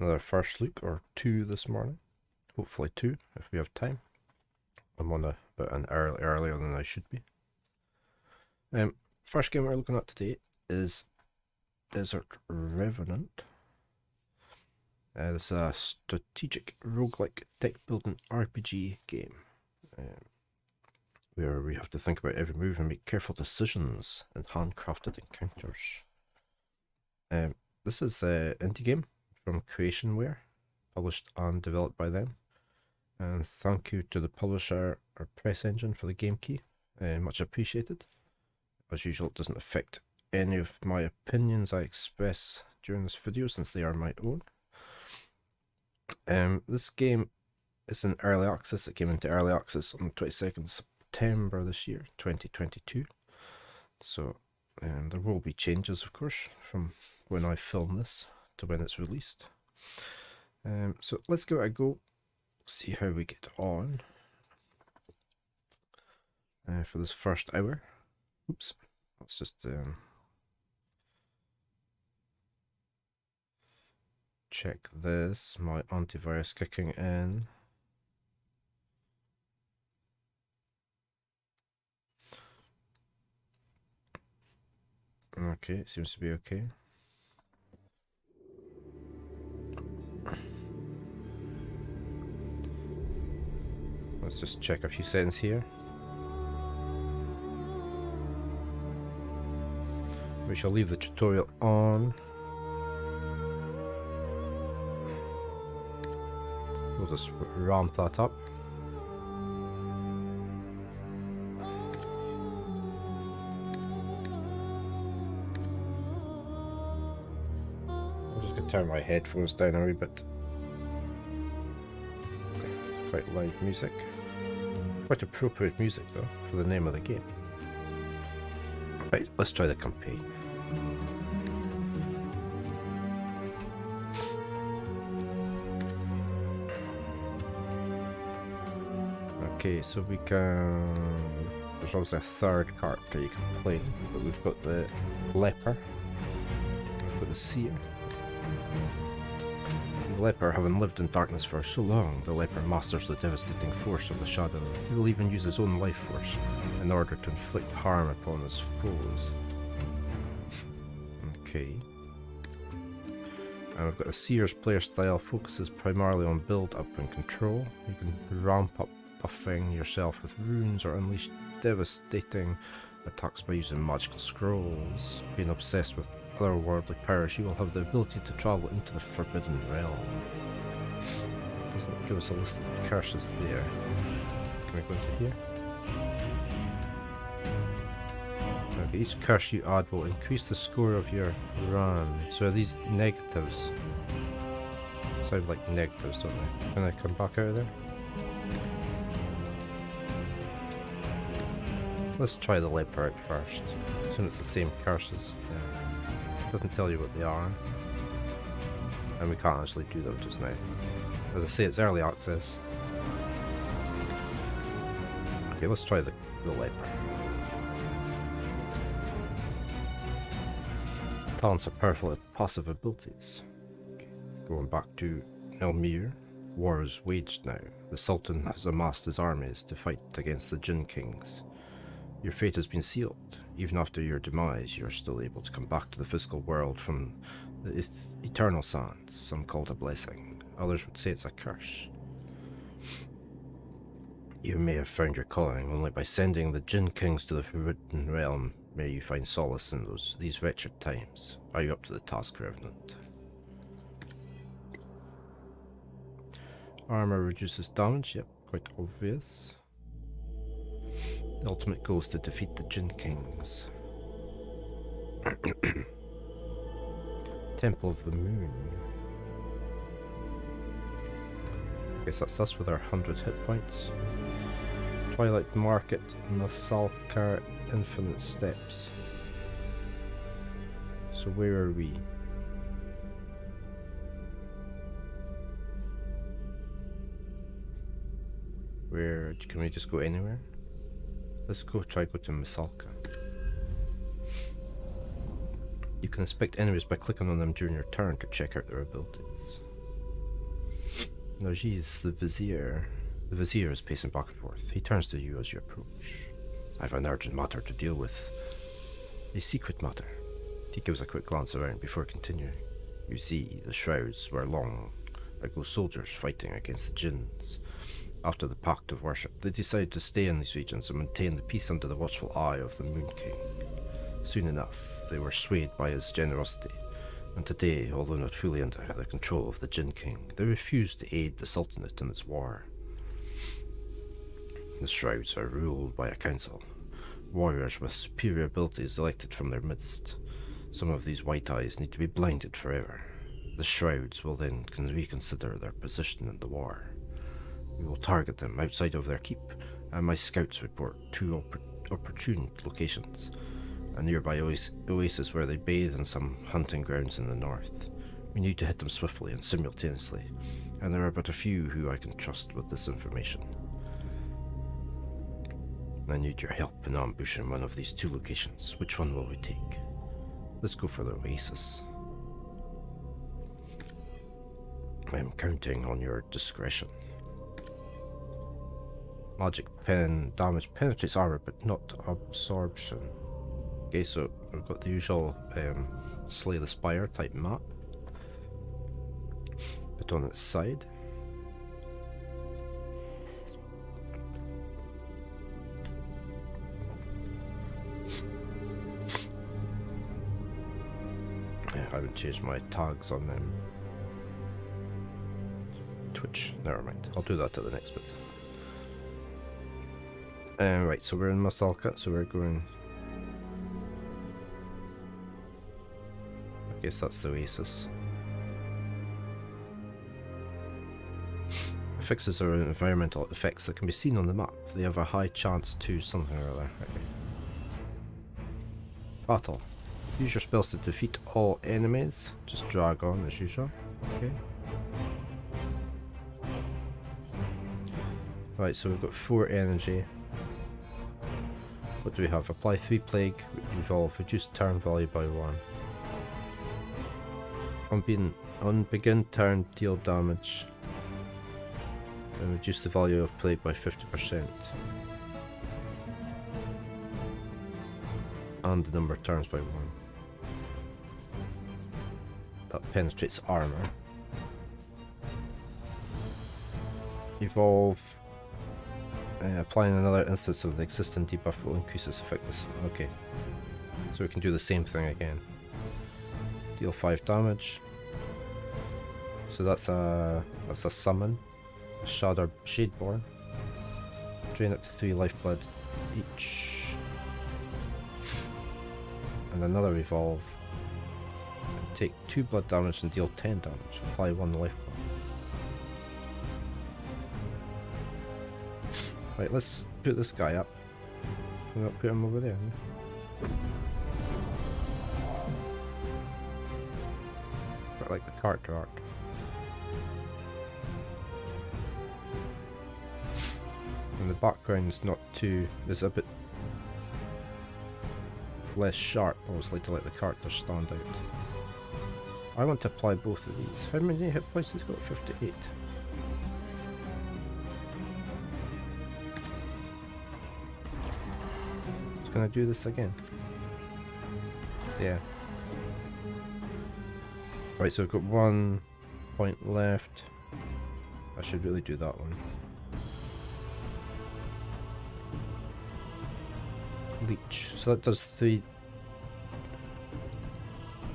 Another first look, or two this morning. Hopefully two, if we have time. I'm on about an hour earlier than I should be. First game we're looking at today is Desert Revenant. This is a strategic roguelike deck building RPG game. Where we have to think about every move and make careful decisions in handcrafted encounters. This is an indie game from Creationware, published and developed by them. And thank you to the publisher or press engine for the game key, much appreciated. As usual, it doesn't affect any of my opinions I express during this video since they are my own. This game is in early access. It came into early access on the 22nd of September this year, 2022. So there will be changes, of course, from when I film this to when it's released. So let's give it a go, see how we get on for this first hour. Oops, let's just check this, my antivirus kicking in. Okay, it seems to be okay. Let's just check a few settings here. We shall leave the tutorial on. We'll just ramp that up. I'm just going to turn my headphones down a wee bit. Quite loud music. Quite appropriate music though for the name of the game. Right, let's try the campaign. Okay, so we can... There's obviously a third character you can play, but we've got the leper, we've got the seer. The leper, having lived in darkness for so long, the leper masters the devastating force of the shadow. He will even use his own life force in order to inflict harm upon his foes. Okay. And we've got a seer's player style, focuses primarily on build up and control. You can ramp up buffing yourself with runes or unleash devastating attacks by using magical scrolls. Being obsessed with otherworldly powers, you will have the ability to travel into the Forbidden Realm. It doesn't give us a list of the curses there. Can we go into here? Okay, each curse you add will increase the score of your run. So are these negatives? Sound like negatives, don't they? Can I come back out of there? Let's try the leper out first. Assume it's the same curses. Doesn't tell you what they are. And we can't actually do them just now. As I say, it's early access. Okay, let's try the leper. Talents are powerful at passive abilities. Okay. Going back to Elmyr. War is waged now. The Sultan has amassed his armies to fight against the Jinn kings. Your fate has been sealed. Even after your demise, you are still able to come back to the physical world from the eternal sands. Some call it a blessing. Others would say it's a curse. You may have found your calling only by sending the Jinn kings to the Forbidden Realm. May you find solace in these wretched times. Are you up to the task, Revenant? Armor reduces damage. Yep, quite obvious. The ultimate goal is to defeat the Jinn Kings. Temple of the Moon. I guess that's us with our 100 hit points. Twilight Market, Masalkar, Infinite Steps. So where are we? Where, can we just go anywhere? Let's go to Masalka. You can inspect enemies by clicking on them during your turn to check out their abilities. Narjiz, the Vizier. The Vizier is pacing back and forth. He turns to you as you approach. I have an urgent matter to deal with. A secret matter. He gives a quick glance around before continuing. You see, the shrouds were long ago soldiers fighting against the Jinns. After the Pact of Worship, they decided to stay in these regions and maintain the peace under the watchful eye of the Moon King. Soon enough, they were swayed by his generosity, and today, although not fully under the control of the Jinn King, they refuse to aid the Sultanate in its war. The shrouds are ruled by a council, warriors with superior abilities elected from their midst. Some of these white eyes need to be blinded forever. The shrouds will then reconsider their position in the war. We will target them outside of their keep, and my scouts report 2 opportune locations. A nearby oasis where they bathe and some hunting grounds in the north. We need to hit them swiftly and simultaneously, and there are but a few who I can trust with this information. I need your help in ambushing one of these 2 locations. Which one will we take? Let's go for the oasis. I am counting on your discretion. Magic pen damage penetrates armor, but not absorption. Okay, so we've got the usual Slay the Spire type map, but on its side. I haven't changed my tags on Twitch. Never mind. I'll do that at the next bit. Right, so we're in Masalka, so we're going... I guess that's the oasis. Fixes are environmental effects that can be seen on the map. They have a high chance to something or other. Okay. Battle. Use your spells to defeat all enemies. Just drag on as usual. Okay. Right, so we've got 4 energy. What do we have? Apply 3 plague, evolve, reduce turn value by 1. On begin turn, deal damage. And reduce the value of plague by 50%. And the number of turns by 1. That penetrates armor. Evolve. Applying another instance of the existing debuff will increase its effectiveness. Okay. So we can do the same thing again. Deal 5 damage. So that's a summon. A Shadeborn. Drain up to 3 lifeblood each. And another evolve. And take 2 blood damage and deal 10 damage. Apply 1 lifeblood. Right, let's put this guy up. We'll put him over there. Quite like the character art. And the background's not too... It's a bit less sharp, obviously, to let the characters stand out. I want to apply both of these. How many hit points has he got? 58. Can I do this again? Yeah. Right, so I've got 1 point left. I should really do that one. Leech. So that does 3.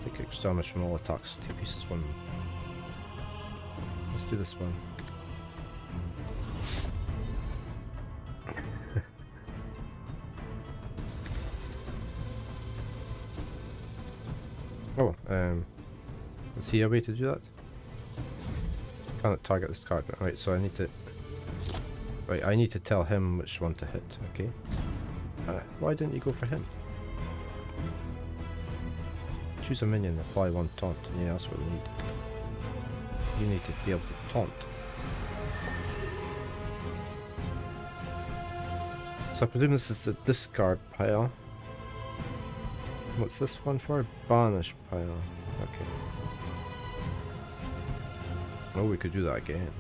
Take extra damage from all attacks. Decreases 1. Let's do this one. Oh, is he a way to do that? Can't target this card. Right, so I need to... Right, I need to tell him which one to hit, okay? Why didn't you go for him? Choose a minion, apply 1 taunt. Yeah, that's what we need. You need to be able to taunt. So I presume this is the discard pile. What's this one for? Banish pile. Okay. Oh, we could do that again.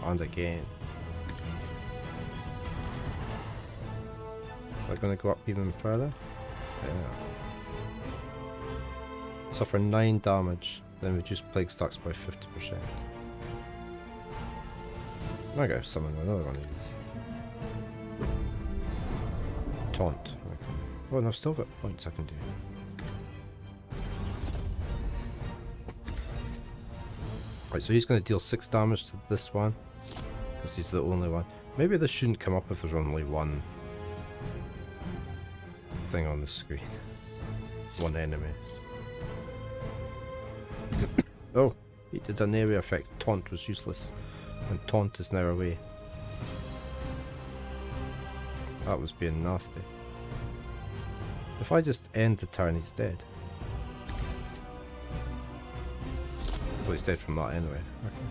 And again. We're going to go up even further. Yeah. Suffer 9 damage, then reduce plague stacks by 50%. I gotta summon another one of these. Taunt. Okay. Oh, and I've still got points I can do. Right, so he's going to deal 6 damage to this one, because he's the only one. Maybe this shouldn't come up if there's only one thing on the screen. One enemy. Oh, he did an area effect. Taunt was useless, and taunt is now away. That was being nasty. If I just end the turn, he's dead. Well, he's dead from that anyway. Okay.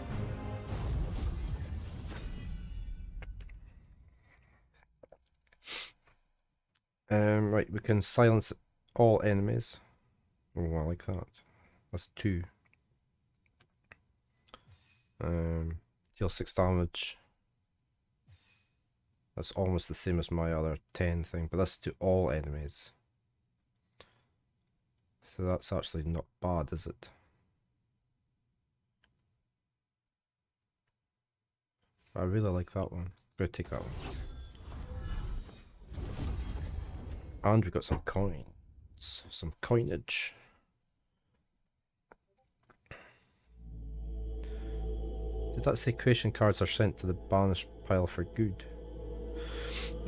Right, we can silence all enemies. Oh, I like that. That's 2. Deal 6 damage. That's almost the same as my other 10 thing, but that's to all enemies. So that's actually not bad, is it? I really like that one. I'm gonna take that one. And we got some coins. Some coinage. Did that say creation cards are sent to the banished pile for good?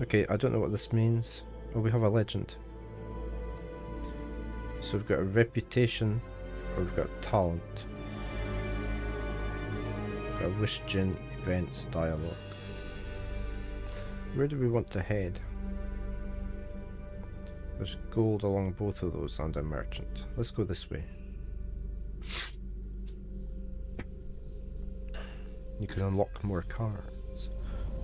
Okay, I don't know what this means. Oh, we have a legend. So we've got a reputation, or we've got a talent. We've got a wish, Jinn, events, dialogue. Where do we want to head? There's gold along both of those and a merchant. Let's go this way. You can unlock more cards.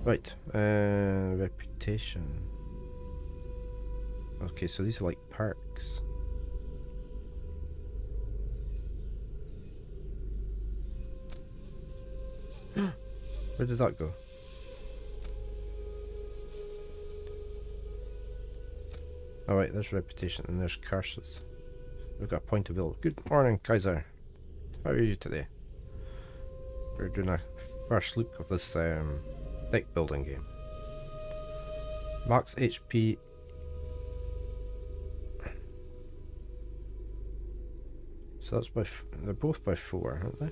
Right, reputation. Okay, so these are like perks. Where did that go? Alright, there's reputation and there's curses. We've got a point of ill. Good morning, Kaiser. How are you today? We're doing a first look of this deck building game. Max HP. So that's by they're both by 4, aren't they?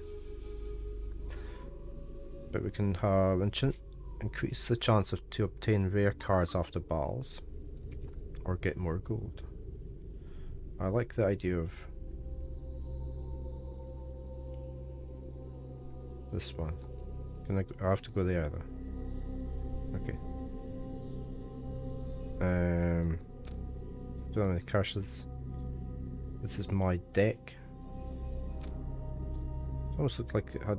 But we can have increase the chance to obtain rare cards after battles, or get more gold. I like the idea of this one. Can I have to go there though? Okay. Don't have any curses. This is my deck. It almost looked like it had.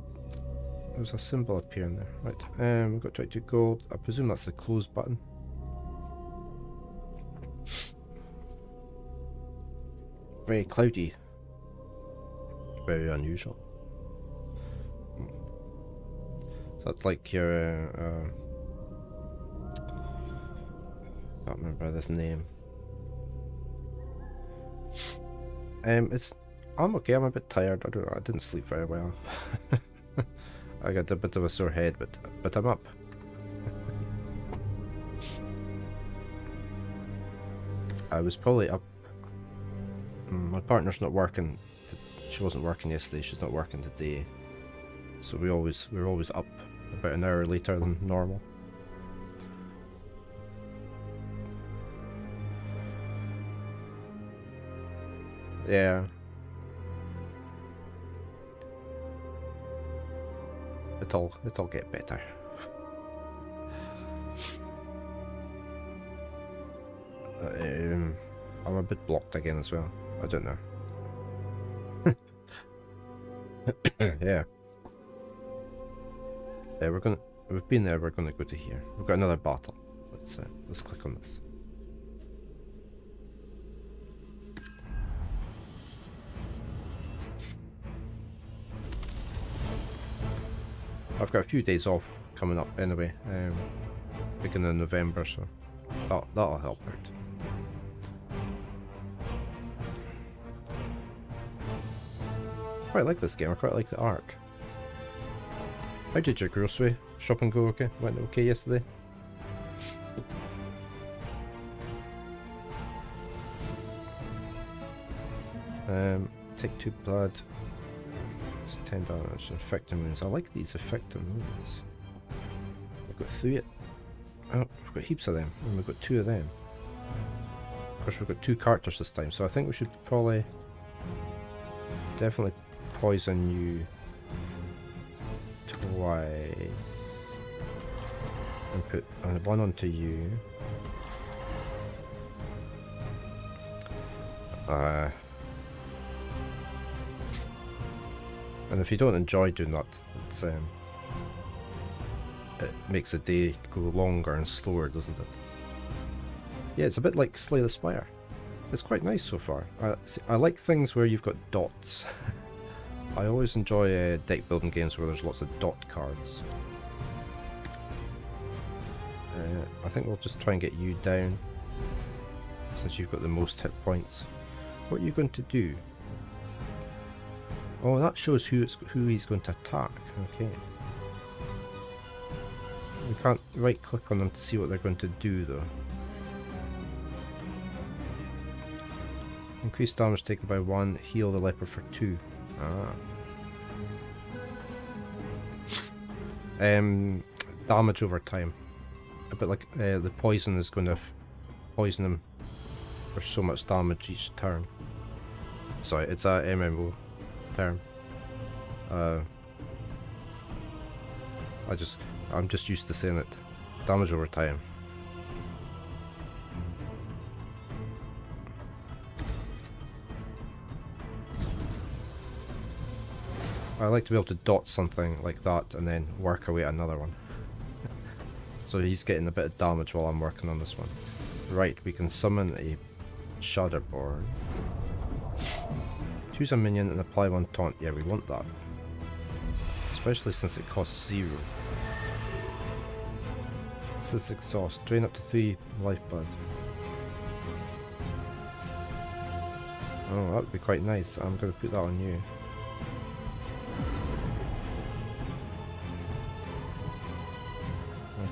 There was a symbol appearing there. Right. We've got 22 gold. I presume that's the close button. Very cloudy. Very unusual. So that's like your can't remember this name. I'm okay, I'm a bit tired. I don't know, I didn't sleep very well. I got a bit of a sore head, but I'm up. I was probably up. My partner's not working. She wasn't working yesterday. She's not working today. So we're always up about an hour later than normal. Yeah. It'll get better. I'm a bit blocked again as well. I don't know. Yeah. We've been there, we're gonna go to here. We've got another battle. Let's click on this. I've got a few days off coming up anyway, beginning of November, so that'll help out. I quite like this game, I quite like the art. How did your grocery shopping go? Okay, went okay yesterday? Take 2 blood. It's 10 damage. Infected wounds. I like these effective wounds. I've got 3. Oh, we've got heaps of them, and we've got 2 of them. Of course, we've got 2 characters this time, so I think we should probably definitely poison you twice and put one onto you. And if you don't enjoy doing that, it makes the day go longer and slower, doesn't it? Yeah, it's a bit like Slay the Spire. It's quite nice so far. I like things where you've got dots. I always enjoy deck building games where there's lots of dot cards. I think we'll just try and get you down, since you've got the most hit points. What are you going to do? Oh, that shows who he's going to attack. Okay. We can't right click on them to see what they're going to do though. Increase damage taken by 1, heal the leper for 2. Damage over time. A bit like the poison is going to poison them for so much damage each turn. Sorry, it's a MMO term. I'm just used to saying it. Damage over time. I like to be able to dot something like that and then work away at another one. So he's getting a bit of damage while I'm working on this one. Right, we can summon a Shadowborn. Choose a minion and apply 1 taunt. Yeah, we want that. Especially since it costs 0. This is exhaust. Drain up to 3 lifeblood. Oh, that would be quite nice. I'm going to put that on you.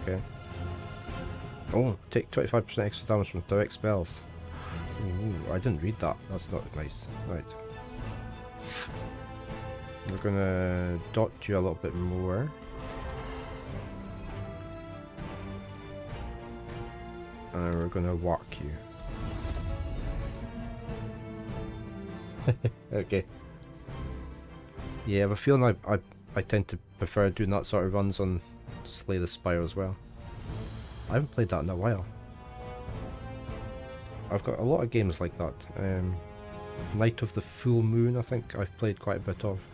Okay. Oh, take 25% extra damage from direct spells. Ooh, I didn't read that. That's not nice. Right. We're gonna dot you a little bit more. And we're gonna walk you. Okay. Yeah, I have a feeling I tend to prefer doing that sort of runs on Slay the Spire as well. I haven't played that in a while. I've got a lot of games like that. Night of the Full Moon, I think I've played quite a bit of.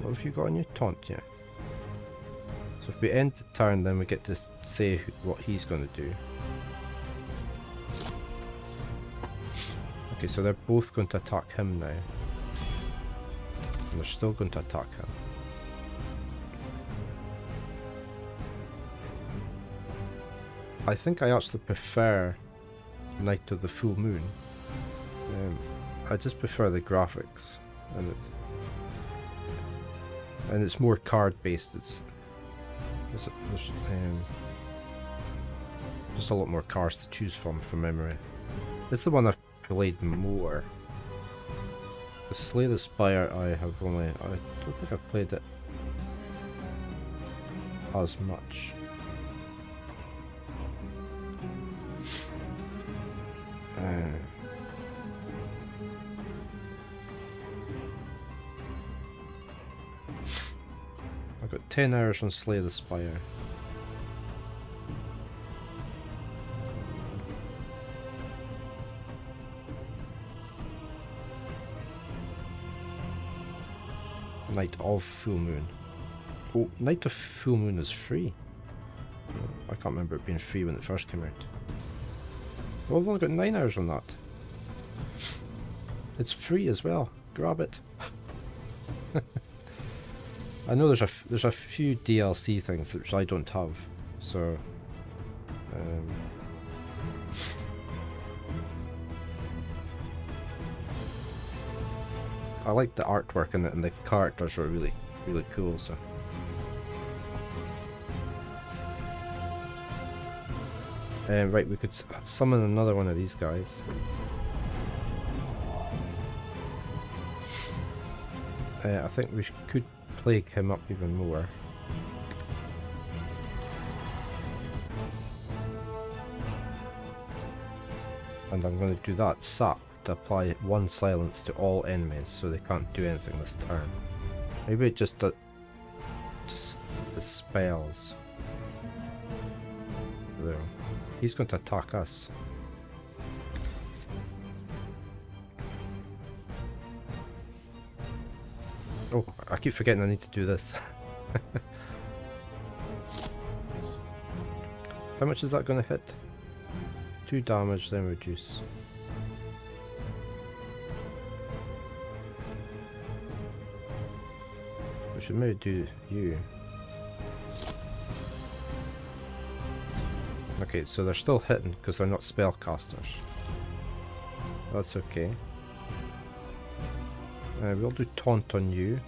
What have you got on your taunt? Yeah. So if we end the turn, then we get to say what he's going to do. Okay, so they're both going to attack him now. And they're still going to attack him. I think I actually prefer Night of the Full Moon. I just prefer the graphics in it. And it's more card based. There's just a lot more cards to choose from memory. It's the one I've played more. The Slay the Spire I don't think I've played it as much. I've got 10 hours on Slay the Spire. Night of Full Moon. Oh, Night of Full Moon is free. I can't remember it being free when it first came out. Well, I've only got 9 hours on that. It's free as well. grab it. I know there's a few DLC things which I don't have, so I like the artwork in it, and the characters are really cool. So right, we could summon another one of these guys. I think we could plague him up even more. And I'm going to do that sap to apply 1 silence to all enemies so they can't do anything this turn. Maybe it just the spells. There. He's going to attack us. Oh, I keep forgetting I need to do this. How much is that going to hit? 2 damage, then reduce. We should maybe do you. Okay, so they're still hitting because they're not spellcasters. That's okay. We'll do taunt on you.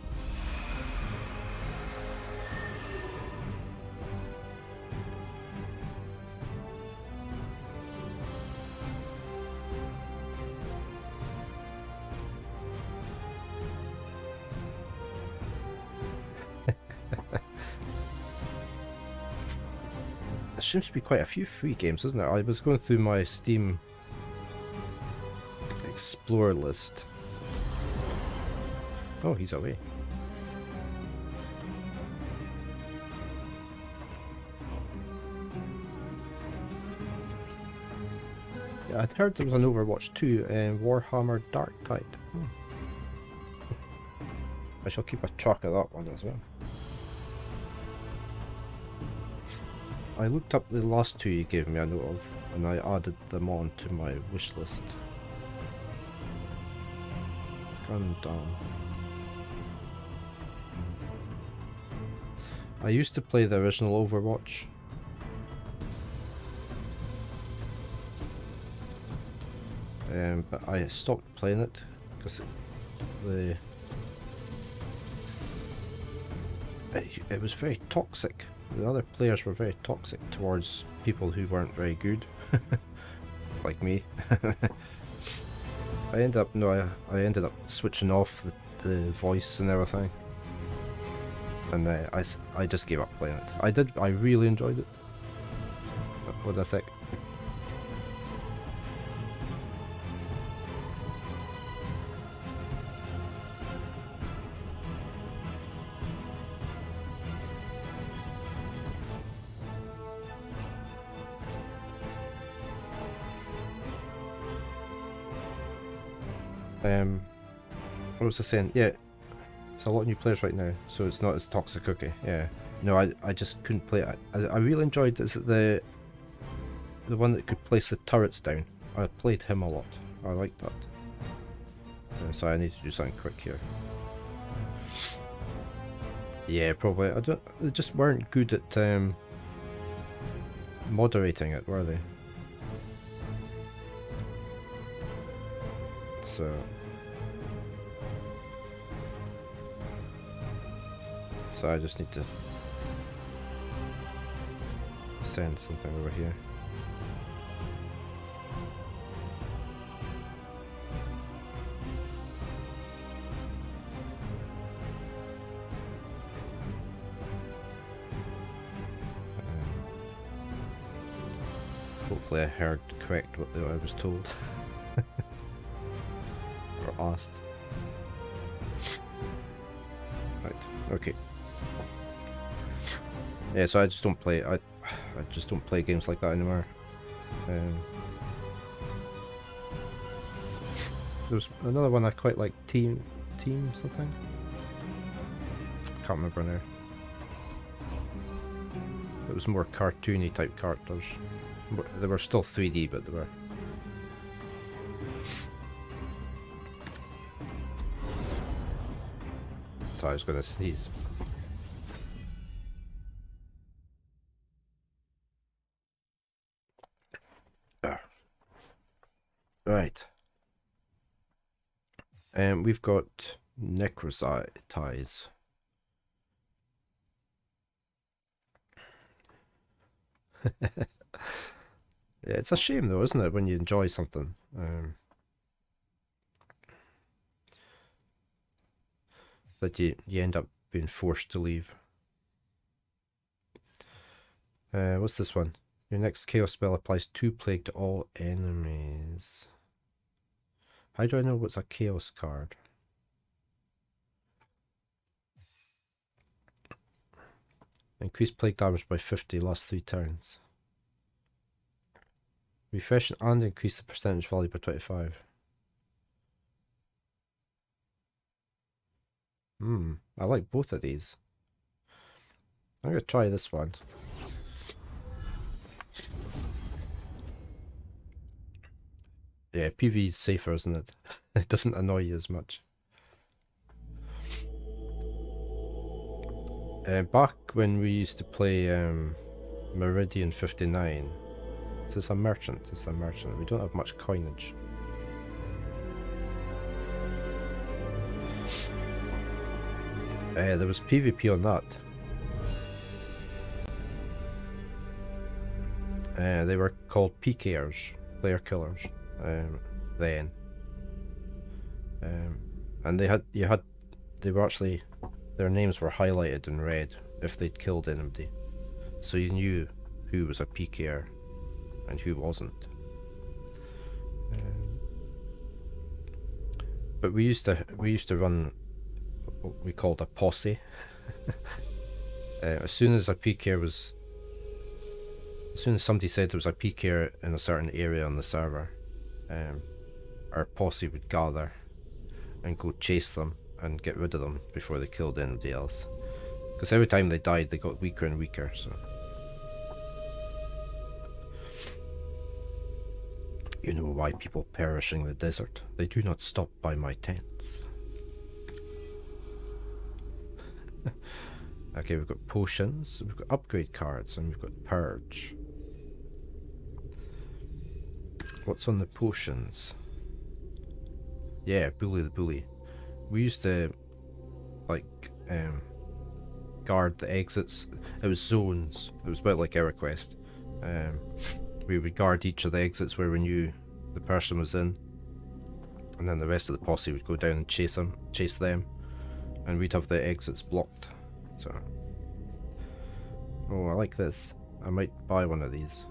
There seems to be quite a few free games, isn't there? I was going through my Steam Explore list. Oh, he's away. Yeah, I'd heard there was an Overwatch 2, Warhammer Dark Tide. I shall keep a track of that one as well. I looked up the last 2 you gave me a note of, and I added them on to my wish list. Gundam. I used to play the original Overwatch. But I stopped playing it because it was very toxic. The other players were very toxic towards people who weren't very good, like me. I ended up switching off the voice and everything. And I just gave up playing it. I really enjoyed it. Hold on a sec. What was I saying? Yeah. It's a lot of new players right now, so it's not as toxic. Okay, yeah. No, I just couldn't play it. I really enjoyed. Is it the one that could place the turrets down? I played him a lot. I liked that. So I need to do something quick here. Yeah, probably. They just weren't good at moderating it, were they? So I just need to send something over here. Hopefully I heard correct what I was told. Or asked. Right, okay. Yeah, so I just don't play. I just don't play games like that anymore. There's another one I quite like. Team something. Can't remember now. It was more cartoony type characters. They were still 3D, but they were. Thought I was gonna sneeze. Right. And we've got necrotize. Yeah, it's a shame though, isn't it, when you enjoy something? That you end up being forced to leave. What's this one? Your next chaos spell applies 2 plague to all enemies. How do I know what's a chaos card? Increase plague damage by 50 last 3 turns. Refresh and increase the percentage value by 25. I like both of these. I'm gonna try this one. Yeah, PV is safer, isn't it? It doesn't annoy you as much. Back when we used to play Meridian 59, this is a merchant. It's a merchant. We don't have much coinage. There was PvP on that. They were called PKers, player killers. Then, and they were actually, their names were highlighted in red if they'd killed anybody, so you knew who was a PKer and who wasn't. But we used to run what we called a posse. As soon as somebody said there was a PKer in a certain area on the server, our posse would gather and go chase them and get rid of them before they killed anybody else. Because every time they died, they got weaker and weaker. So you know why people perish in the desert. They do not stop by my tents. Okay, we've got potions, we've got upgrade cards, and we've got purge. What's on the potions? Yeah, bully the bully. We used to guard the exits. It was zones. It was a bit like EverQuest. We would guard each of the exits where we knew the person was in, and then the rest of the posse would go down and chase them, and we'd have the exits blocked. So, oh, I like this. I might buy one of these.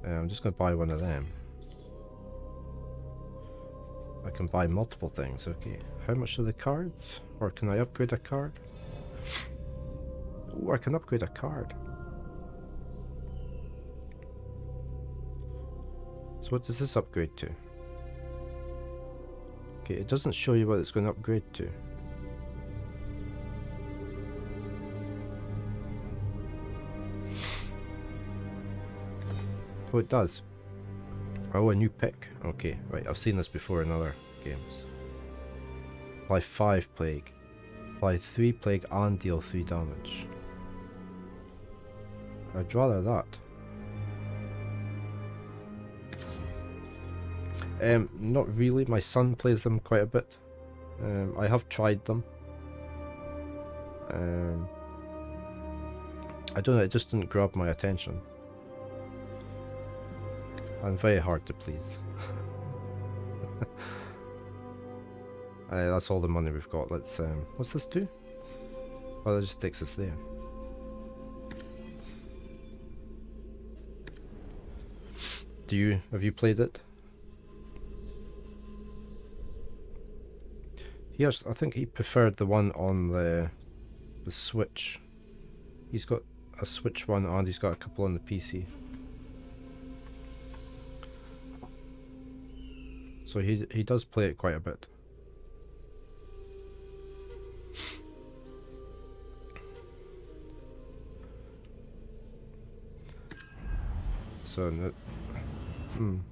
I'm just going to buy one of them. I can buy multiple things. Okay, how much are the cards? Or can I upgrade a card? Oh, I can upgrade a card. So what does this upgrade to? Okay, it doesn't show you what it's going to upgrade to. Oh, it does. Oh, a new pick. Okay, right. I've seen this before in other games. Apply 5 plague. Apply 3 plague and deal 3 damage. I'd rather that. Not really. My son plays them quite a bit. I have tried them. I don't know, it just didn't grab my attention. I'm very hard to please. That's all the money we've got. Let's what's this do? Oh, that just takes us there. Have you played it? I think he preferred the one on the Switch. He's got a Switch one and he's got a couple on the PC. So he does play it quite a bit. So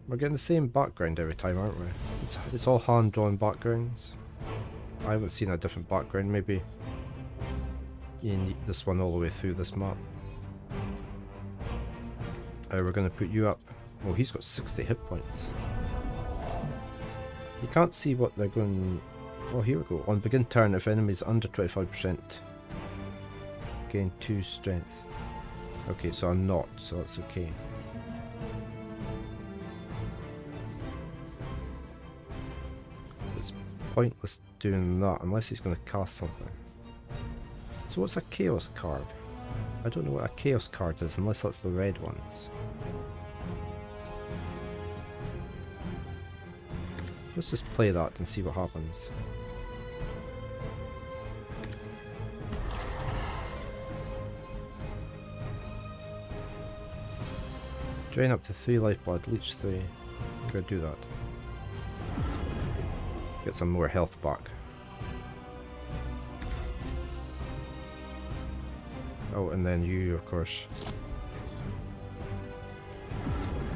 we're getting the same background every time, aren't we? It's all hand-drawn backgrounds. I haven't seen a different background. Maybe you need this one all the way through this map. We're going to put you up. Oh, he's got 60 hit points. You can't see what they're going... Oh, here we go. On begin turn, if enemies under 25%, gain 2 strength. Okay, so I'm not, so that's okay. It's pointless doing that unless he's going to cast something. So what's a chaos card? I don't know what a chaos card is unless that's the red ones. Let's just play that and see what happens. Drain up to 3 lifeblood, leech 3. I'm gonna do that. Get some more health back. Oh, and then you, of course.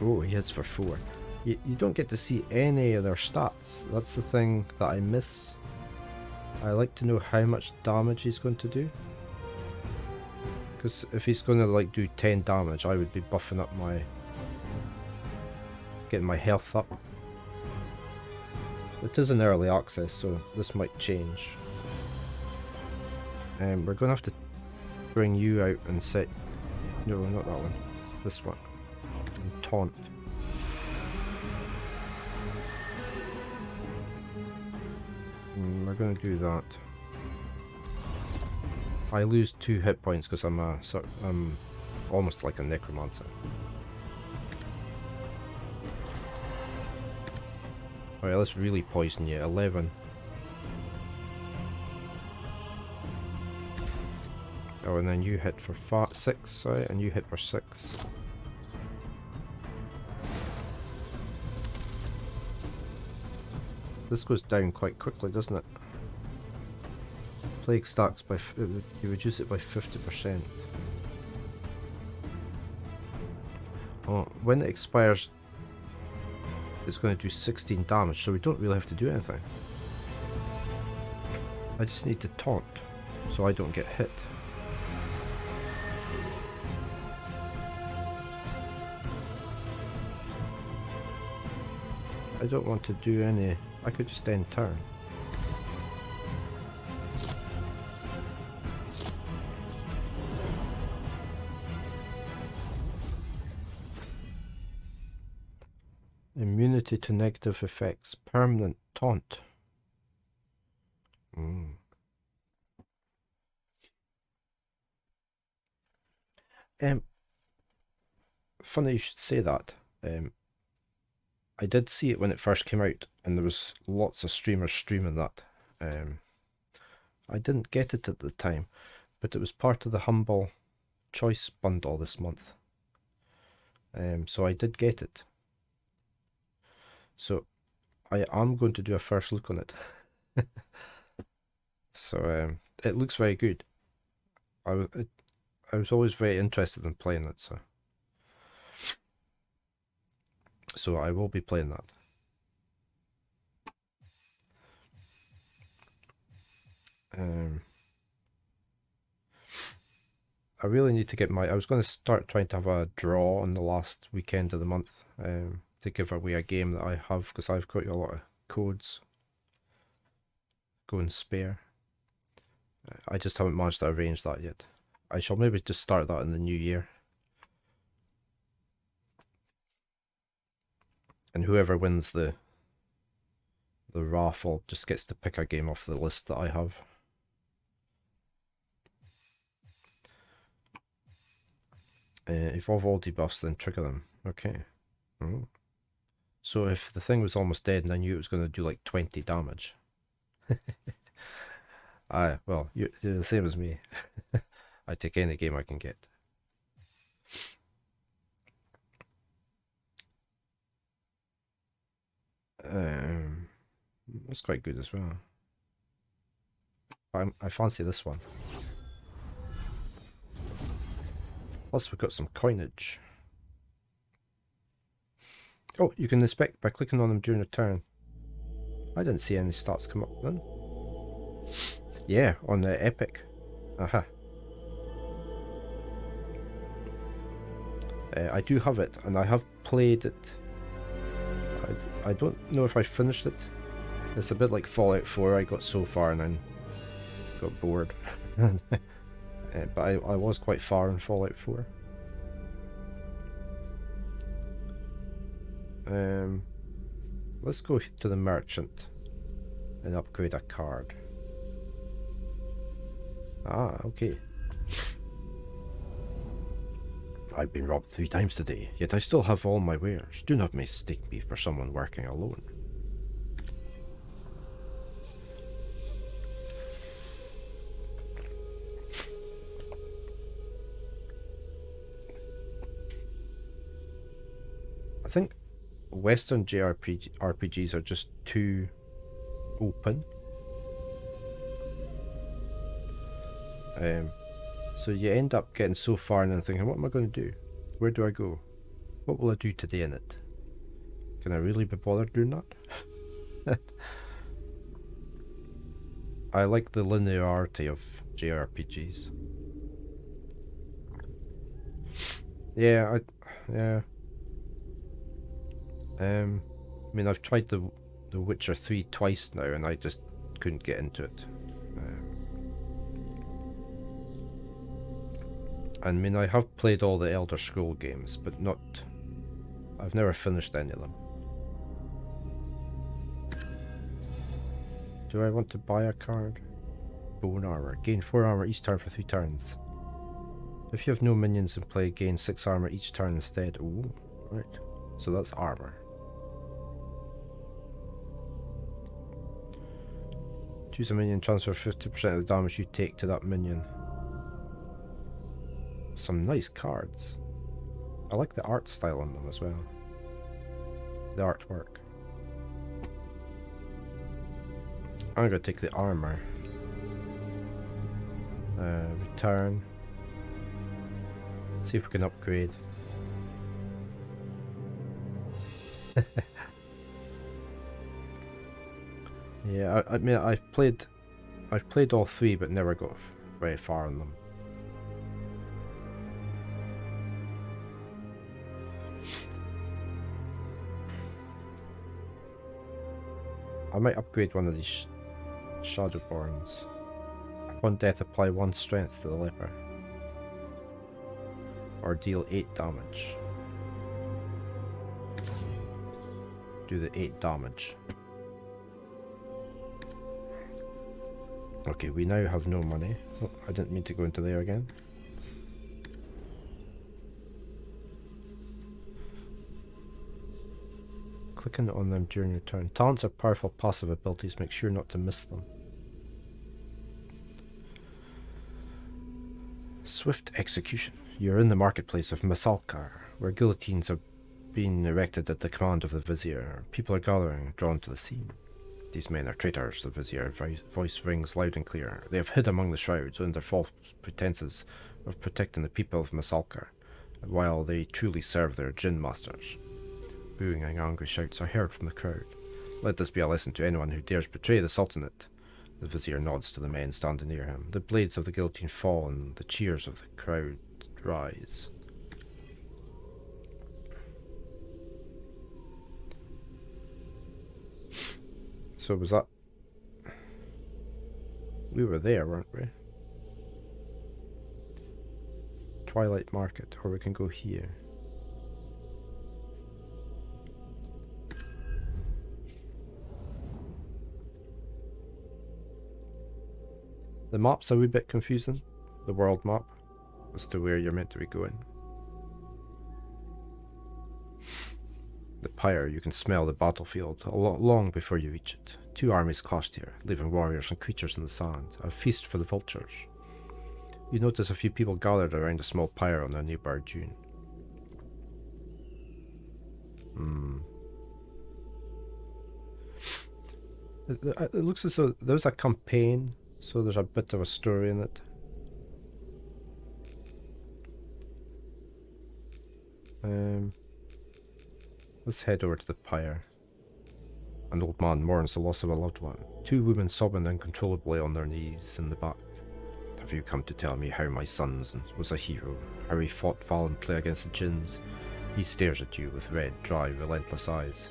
Oh, he hits for 4. You don't get to see any of their stats. That's the thing that I miss. I like to know how much damage he's going to do. Because if he's going to like do 10 damage, I would be buffing up my... getting my health up. It is an early access, so this might change. We're going to have to bring you out and set... No, not that one. This one. And taunt. We're going to do that. I lose 2 hit points because I'm almost like a necromancer. Alright, let's really poison you. 11. Oh, and then you hit for 6, sorry, and you hit for 6. This goes down quite quickly, doesn't it? Plague stacks by... you reduce it by 50%. Oh, when it expires, it's going to do 16 damage, so we don't really have to do anything. I just need to taunt, so I don't get hit. I don't want to do any... I could just end turn. Immunity to negative effects. Permanent taunt. Funny you should say that. I did see it when it first came out, and there was lots of streamers streaming that. I didn't get it at the time, but it was part of the Humble Choice bundle this month. So I did get it. So I am going to do a first look on it. So it looks very good. I was always very interested in playing it, so I will be playing that. I really need to get my... I was going to start trying to have a draw on the last weekend of the month to give away a game that I have, because I've got a lot of codes going spare. I just haven't managed to arrange that yet. I shall maybe just start that in the new year. And whoever wins the raffle just gets to pick a game off the list that I have. Evolve all debuffs, then trigger them. Okay. So if the thing was almost dead and I knew it was going to do like 20 damage. Well, you're the same as me. I take any game I can get. That's quite good as well. I fancy this one. Plus we've got some coinage. Oh, you can inspect by clicking on them during a turn. I didn't see any stats come up then. Yeah, on the Epic. Aha. I do have it, and I have played it. I don't know if I finished it. It's a bit like Fallout 4. I got so far and then got bored. But I was quite far in Fallout 4. Let's go to the merchant and upgrade a card. Ah, okay. I've been robbed 3 times today, yet I still have all my wares. Do not mistake me for someone working alone. I think Western JRPGs are just too open. So you end up getting so far and then thinking, what am I going to do? Where do I go? What will I do today in it? Can I really be bothered doing that? I like the linearity of JRPGs. Yeah, I mean, I've tried the Witcher 3 twice now, and I just couldn't get into it. I mean, I have played all the Elder Scroll games, but not... I've never finished any of them. Do I want to buy a card? Bone armor. Gain 4 armor each turn for 3 turns. If you have no minions in play, gain 6 armor each turn instead. Ooh, right. So that's armor. Choose a minion, transfer 50% of the damage you take to that minion. Some nice cards. I like the art style on them as well. The artwork. I'm gonna take the armor. Return. See if we can upgrade. Yeah, I mean, I've played all 3, but never got very far on them. I might upgrade one of these Shadowborns. Upon death, apply 1 strength to the leper. Or deal 8 damage. Do the 8 damage. Okay, we now have no money. Oh, I didn't mean to go into there again. Clicking on them during your turn. Talents are powerful passive abilities. Make sure not to miss them. Swift execution. You're in the marketplace of Masalkar, where guillotines are being erected at the command of the Vizier. People are gathering, drawn to the scene. These men are traitors, the Vizier voice rings loud and clear. They have hid among the shrouds under false pretenses of protecting the people of Masalkar, while they truly serve their Jinn masters. Booing and angry shouts are heard from the crowd. Let this be a lesson to anyone who dares betray the Sultanate. The Vizier nods to the men standing near him. The blades of the guillotine fall and the cheers of the crowd rise. So was that... We were there, weren't we? Twilight Market, or we can go here. The map's a wee bit confusing, the world map, as to where you're meant to be going. The pyre, you can smell the battlefield long before you reach it. 2 armies clashed here, leaving warriors and creatures in the sand, a feast for the vultures. You notice a few people gathered around a small pyre on a nearby dune. It looks as though there's a campaign, so there's a bit of a story in it. Let's head over to the pyre. An old man mourns the loss of a loved one. Two women sobbing uncontrollably on their knees in the back. Have you come to tell me how my son was a hero? How he fought valiantly against the Jinns? He stares at you with red, dry, relentless eyes.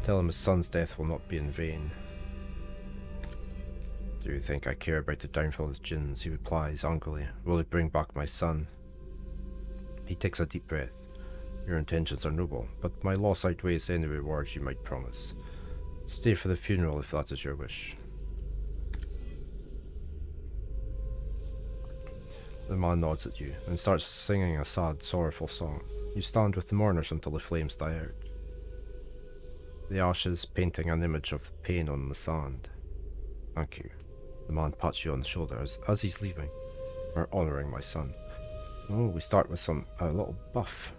Tell him his son's death will not be in vain. Do you think I care about the downfall of the Jinns? He replies angrily. Will it bring back my son? He takes a deep breath. Your intentions are noble, but my loss outweighs any rewards you might promise. Stay for the funeral if that is your wish. The man nods at you and starts singing a sad, sorrowful song. You stand with the mourners until the flames die out. The ashes painting an image of the pain on the sand. Thank you. The man pats you on the shoulder as he's leaving. We're honouring my son. Oh, we start with a little buff.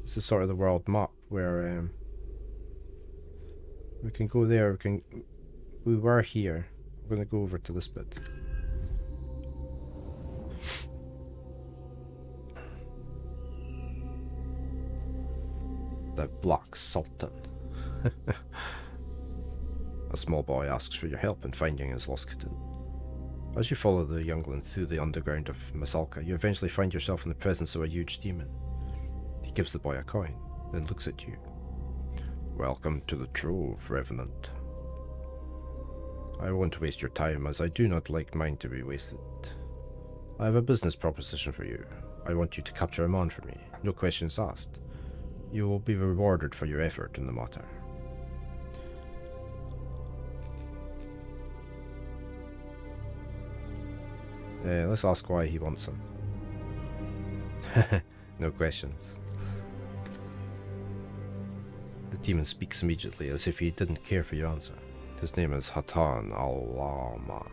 This is sort of the world map where we can go there. We were here. We're going to go over to this bit. The Black Sultan. A small boy asks for your help in finding his lost kitten. As you follow the youngling through the underground of Masalka, you eventually find yourself in the presence of a huge demon. He gives the boy a coin, then looks at you. Welcome to the Trove, Revenant. I won't waste your time, as I do not like mine to be wasted. I have a business proposition for you. I want you to capture a man for me, no questions asked. You will be rewarded for your effort in the matter. Let's ask why he wants him. No questions. The demon speaks immediately, as if he didn't care for your answer. His name is Hatan al-Lama,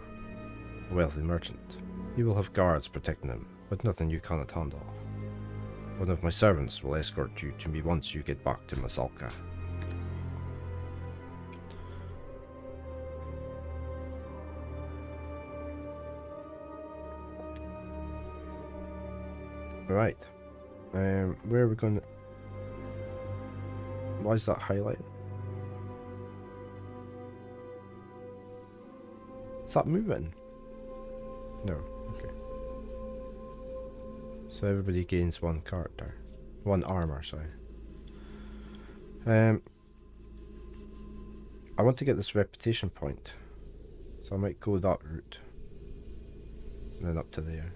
a wealthy merchant. He will have guards protecting him, but nothing you cannot handle. One of my servants will escort you to me once you get back to Masalka. Right. Where are we going to... Why is that highlighted? Is that moving? No. Okay. So everybody gains one character. One armor, sorry. I want to get this reputation point. So I might go that route. And then up to there.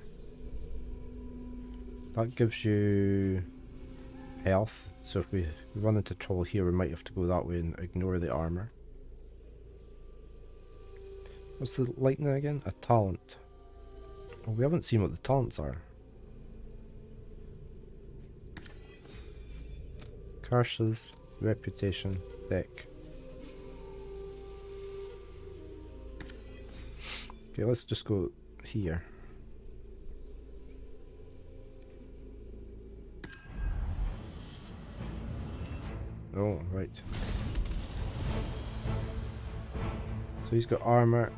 That gives you health, so if we run into trouble here we might have to go that way and ignore the armor. What's the lightning again? A talent. Oh, we haven't seen what the talents are. Curses, reputation, deck. Okay, let's just go here. Oh, right. So he's got armor.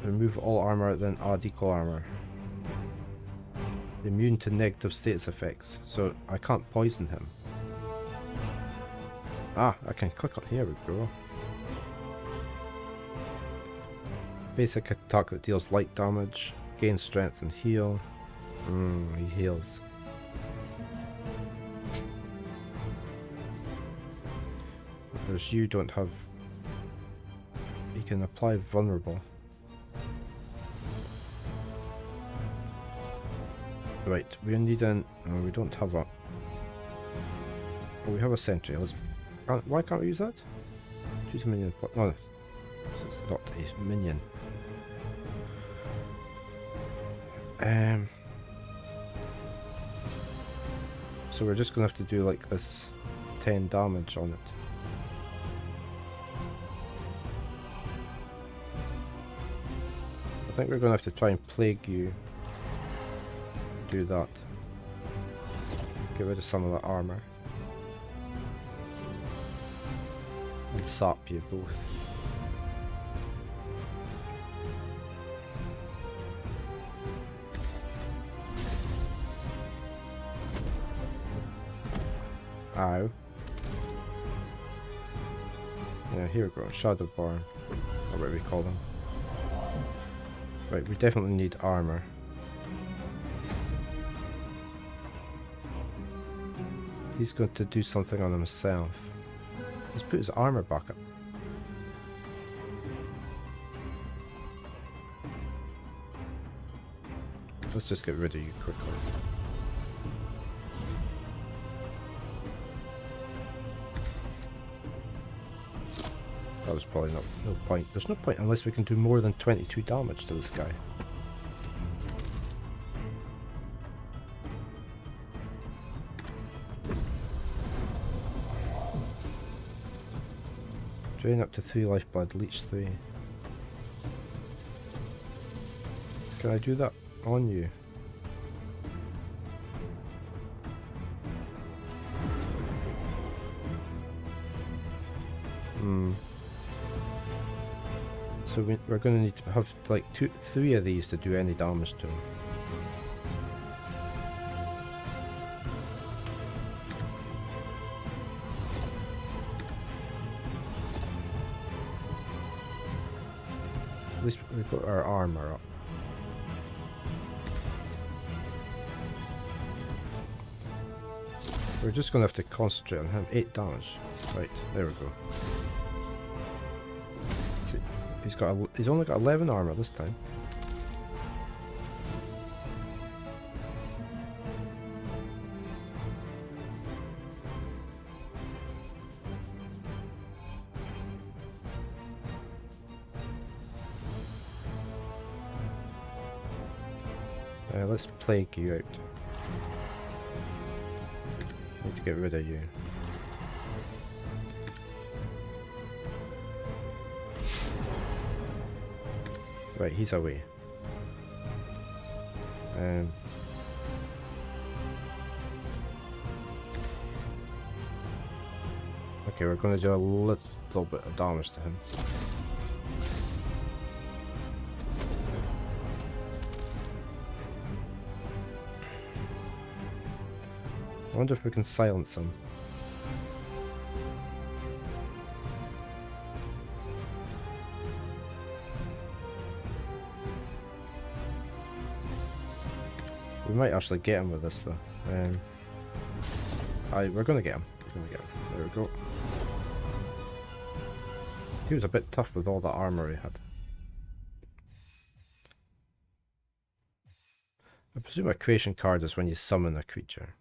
Remove all armor, then add equal armor. Immune to negative status effects, so I can't poison him. Ah, I can click on here we go. Basic attack that deals light damage, gain strength and heal. He heals. Whereas you don't have... You can apply vulnerable. Right, we need an... Oh, we don't have a... Oh, we have a sentry. Let's... Why can't we use that? Choose a minion... No, it's not a minion. So we're just gonna have to do like this 10 damage on it. I think we're gonna have to try and plague you. Do that. Get rid of some of that armor. And sap you both. Ow. Yeah, here we go. Shadowborn. Or what we call them. Right, we definitely need armor. He's going to do something on himself. He's put his armor back up. Let's just get rid of you quickly. That was probably no point. There's no point unless we can do more than 22 damage to this guy. Drain up to 3 lifeblood, leech 3. Can I do that on you? So we're going to need to have like 3 of these to do any damage to him. At least we've got our armor up. We're just going to have to concentrate on him. 8 damage. Right, there we go. See, he's only got 11 armor this time. Let's plague you out. Need to get rid of you. Right, he's away. Okay, we're going to do a little bit of damage to him. I wonder if we can silence him. We might actually get him with this though. We're gonna get him. There we go. He was a bit tough with all the armor he had. I presume a creation card is when you summon a creature.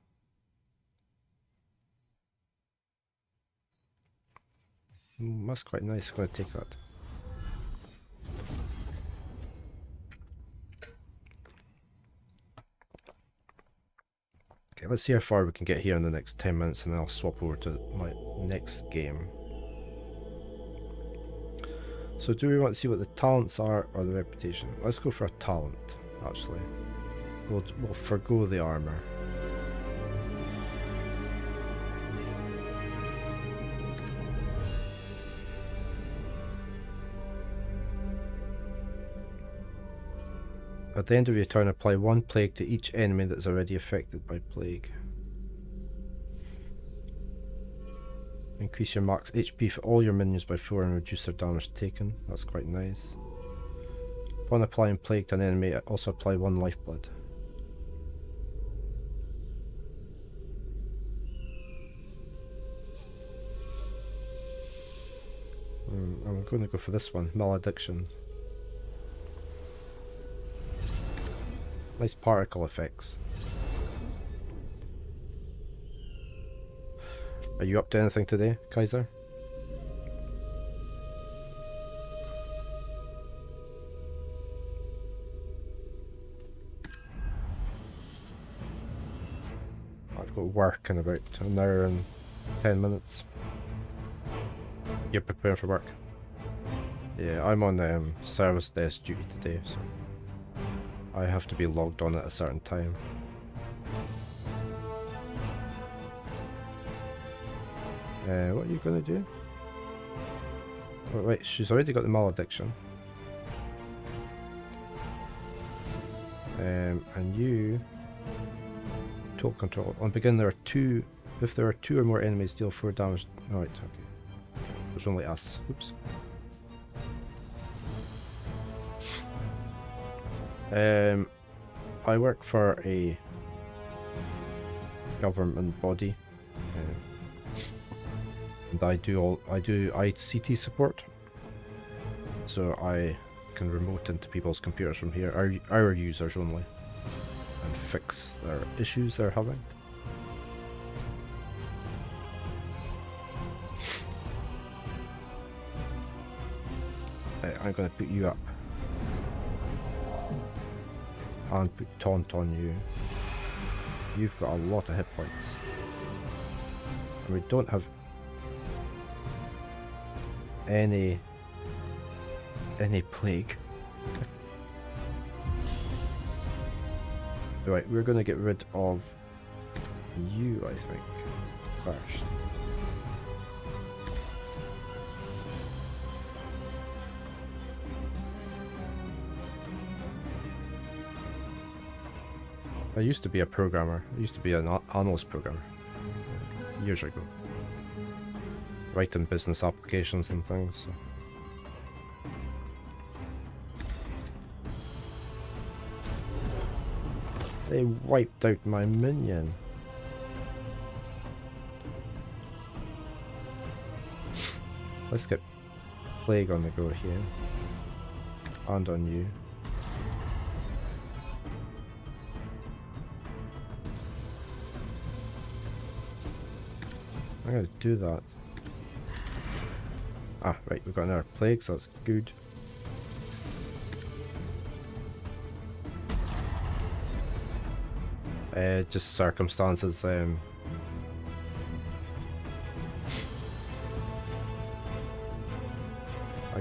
That's quite nice. I'm going to take that. Okay, let's see how far we can get here in the next 10 minutes and then I'll swap over to my next game. So do we want to see what the talents are or the reputation? Let's go for a talent, actually. We'll forgo the armor. At the end of your turn, apply 1 plague to each enemy that is already affected by plague. Increase your max HP for all your minions by 4 and reduce their damage taken. That's quite nice. Upon applying plague to an enemy, also apply 1 lifeblood. I'm going to go for this one, Malediction. Nice particle effects. Are you up to anything today, Kaiser? I've got work in about an hour and 10 minutes. You're preparing for work? Yeah, I'm on service desk duty today, so I have to be logged on at a certain time. What are you going to do? Oh, wait, she's already got the malediction. And you... Total control. On begin there are 2 If there are 2 or more enemies, deal 4 damage. Alright, okay. There's only us. Oops. I work for a government body, and I do ICT support. So I can remote into people's computers from here, our users only, and fix their issues they're having. I'm gonna put you up and put taunt on you. You've got a lot of hit points, and we don't have any plague. Right, we're gonna get rid of you, I think, first. I used to be a programmer. I used to be an analyst programmer years ago, writing business applications and things. So. They wiped out my minion. Let's get plague on the go here, and on you. I'm gonna do that. Ah, right, we've got another plague, so that's good. Just circumstances. I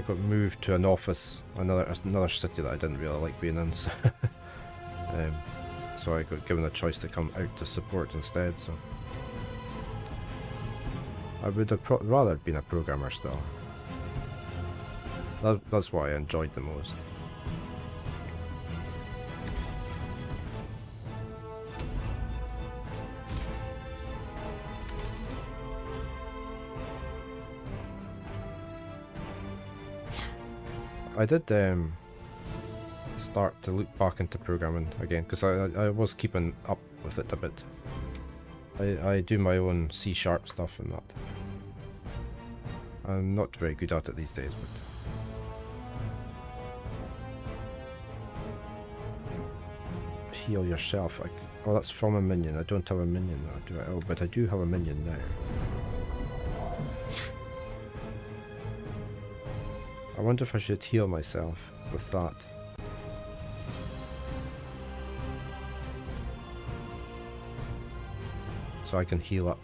got moved to an office, another city that I didn't really like being in, so, so I got given a choice to come out to support instead. So. I would have rather been a programmer still. That's what I enjoyed the most. I did start to look back into programming again, because I was keeping up with it a bit. I do my own C# stuff and that. I'm not very good at it these days, but... Heal yourself. Oh, that's from a minion. I don't have a minion now, do I? Oh, but I do have a minion now. I wonder if I should heal myself with that. So I can heal up.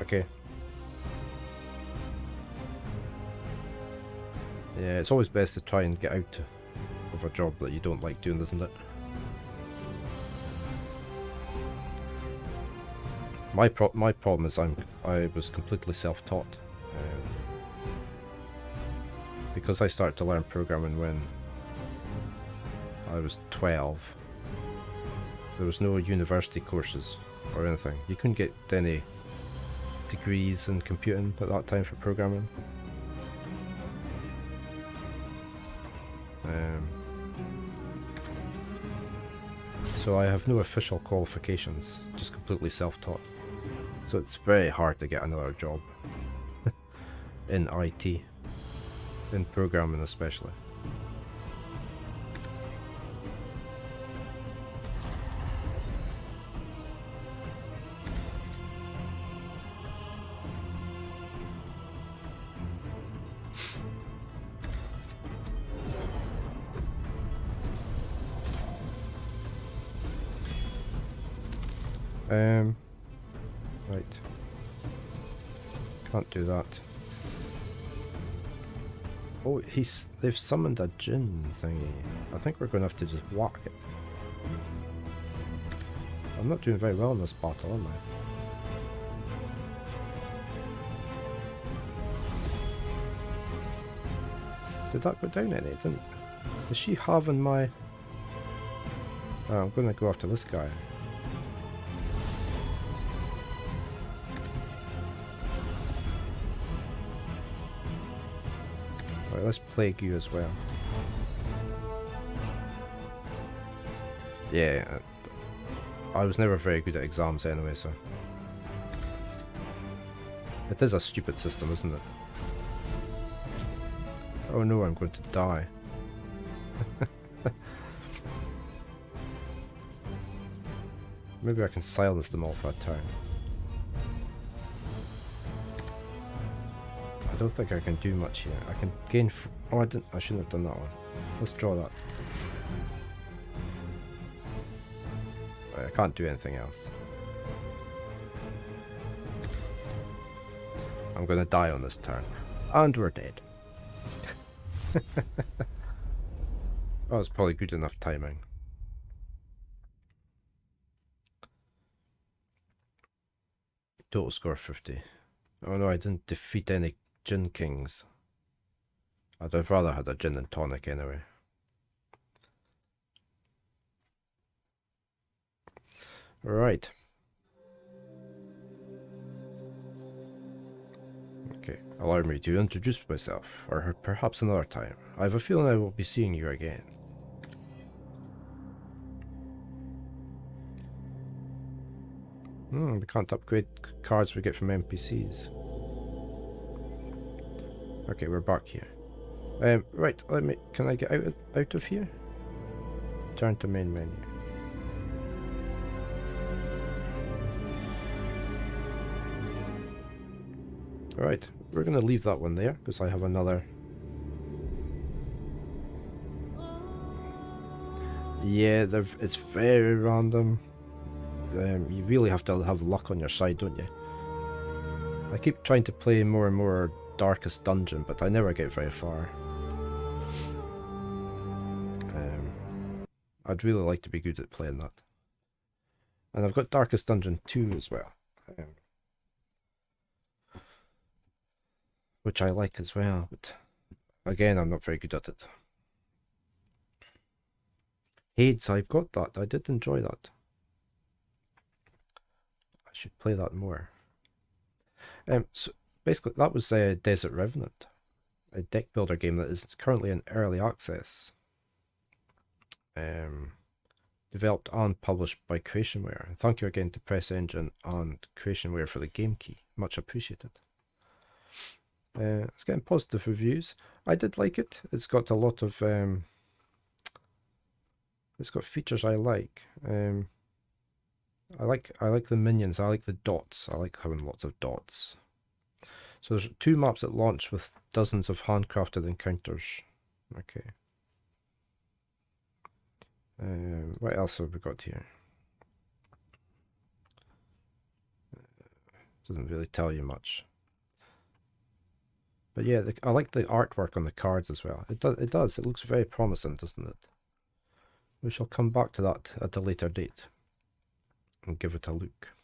Okay. Yeah, it's always best to try and get out of a job that you don't like doing, isn't it? My problem is I was completely self-taught. Because I started to learn programming when I was 12. There was no university courses or anything. You couldn't get any degrees in computing at that time for programming. So I have no official qualifications, just completely self-taught. So it's very hard to get another job in IT, in programming especially. Right. Can't do that. Oh, they've summoned a Jinn thingy. I think we're going to have to just whack it. I'm not doing very well in this battle, am I? Did that go down any? It didn't. Is she having my... Oh, I'm going to go after this guy. Right, let's plague you as well. Yeah, I was never very good at exams anyway, so... It is a stupid system, isn't it? Oh no, I'm going to die. Maybe I can silence them all for a turn. I don't think I can do much here. I can gain... oh, I shouldn't have done that one. Let's draw that. Right, I can't do anything else. I'm gonna die on this turn. And we're dead. Oh, it's probably good enough timing. Total score 50. Oh no, I didn't defeat any Jinn Kings. I'd have rather had a Jinn and tonic anyway. Right. Okay, allow me to introduce myself, or perhaps another time. I have a feeling I will be seeing you again. We can't upgrade cards we get from NPCs. Okay, we're back here. Right, can I get out of here? Turn to main menu. Alright, we're gonna leave that one there, because I have another... Yeah, it's very random. You really have to have luck on your side, don't you? I keep trying to play more and more Darkest Dungeon, but I never get very far. I'd really like to be good at playing that. And I've got Darkest Dungeon 2 as well. Which I like as well, but again, I'm not very good at it. Hades, I've got that. I did enjoy that. I should play that more. So basically, that was Desert Revenant, a deck builder game that is currently in early access. Developed and published by Creationware. Thank you again to Press Engine and Creationware for the game key. Much appreciated. It's getting positive reviews. I did like it. It's got a lot of it's got features I like. I like the minions. I like the dots. I like having lots of dots. So there's 2 maps at launch with dozens of handcrafted encounters. Okay. What else have we got here? Doesn't really tell you much. But yeah, I like the artwork on the cards as well. It does. It looks very promising, doesn't it? We shall come back to that at a later date and give it a look.